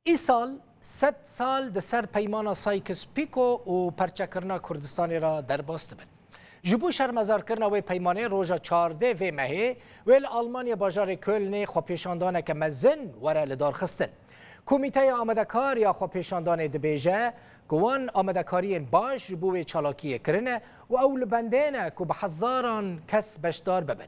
ایسال 100 سال د سر پیمان سایکس پیکو و پرچکرنا کردستانی را درباست بن. جبو شرمزار کرنا و پیمانه روژا 14 و مهی ویل آلمانیا باجار کلن خواپیشاندانه که مزن وره لدار خستن. کمیته آمدکار یا خواپیشاندانه دبیجه گوان آمدکاری باش جبو چالاکی کرنه و اول بندینه که به هزاران کس بشدار ببن.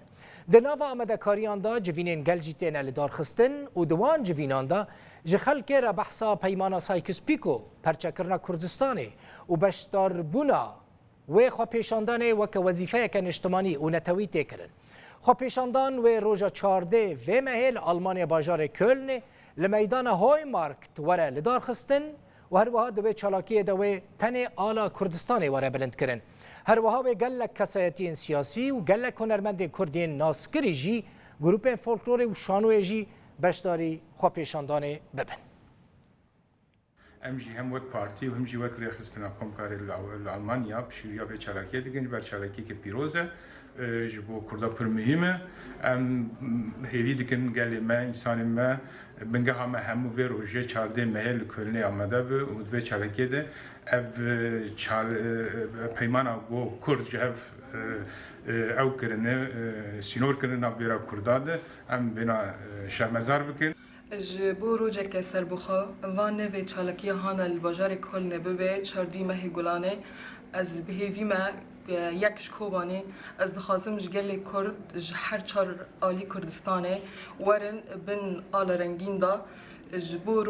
دناو آمدکاریان دا جوینین گلجیتین لدار خستن و دوان جوینان دا جخلکه را بحثا پیمانا سایکس پیکو پرچکرنا کردستانی و بشدار بونا و خواپیشاندان وک وظیفه کن اجتماعی و نتوی تکرن. خواپیشاندان و روژا 14 و مهل آلمانیا باجار کلن لمیدان های مارکت وره لدار خستن و هر وها دوی چالاکی دوی تن آلا کردستانی وره بلند کرن. هر وها و گلک کسایتین سیاسی و گلک هنرمند کردین ناسکری جی گروپ فولکلور و شانوی جی بشداری خواپیشاندان ببن. امجی هم وک پارتی و همجی وک ریاستنا کمکاری الالمانیا بشویا به چالاکی دیگه بر چالاکی که پیروزه جبو کردا پر مهمه هیوی دیگه گلی ما انسان ما بنگه همه همو و روزه 14 مهل کلنی آمده به و دو چالاکی ده اف پیمان او کرد جف او کرنه سینور کرنه بیرا کرداده ام بنا شرمزار بکن. جبو روزه که سربخا وان نوی چالکی هانا الباجار کل نبوه 14 ماه گلانه از بهیوی ما یکش کوبانی از دخوازم جگل کرد هر چار آلی کردستانه ورن بن آل رنگین دا جبو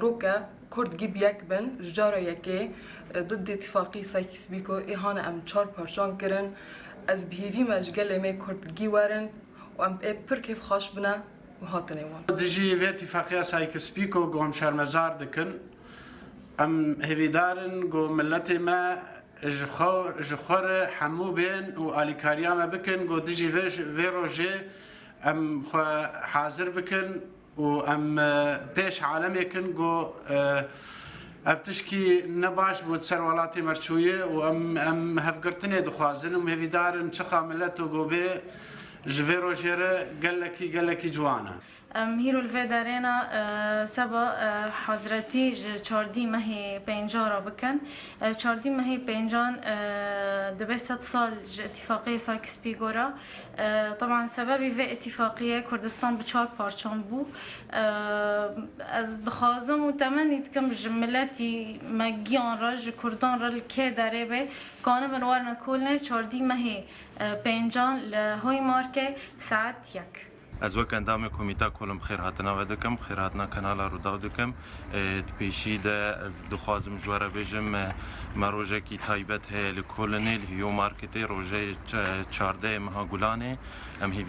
روکه کرد گیب یک بن جارا یکی ضد اتفاقی سایکس بیکو ایهان ام 4 پارچان کرن از بهیوی ما جگل می کرد گی ورن و ام پر کیف خاش بنا و هاتنه وان دجی وی اتفاقی سایکس بیکو گوهم شرمزار دکن ام هیویدارن گو ملت ما جخور حمو بین و آلیکاریا ما بکن گو دجی وی روژه ام حاضر بکن و ام پیش عالم یکن گو ابتشکی نباش بود سروالاتی مرچویه و ام هفگرتنی دخوازن و هیویدارن چقا ملت و گو بی جوی روژه گلکی جوانه هیرو الفدارنا سبا حضرتی 14 ماه پنجان را بکن 14 ماه پنجان دو 100 سال اتفاقیه سایکس پیکو طبعا سببی و اتفاقیه کردستان به 4 پارچان بو از دخوازم و تمنید کم جملاتی مگیان را کردان را که داره به کانه بنوارنا کلنه 14 ماه پنجان لهوی مارکه ساعت 1 از وقت اندام کمیته کلم خیر هاتنا و دکم خیر هاتنا کانال رو داو دکم پیشی ده از دخوازم جواره بجم مروجه کی تایبت هل کلنی هیو مارکتی روزه 14 ماه گلانه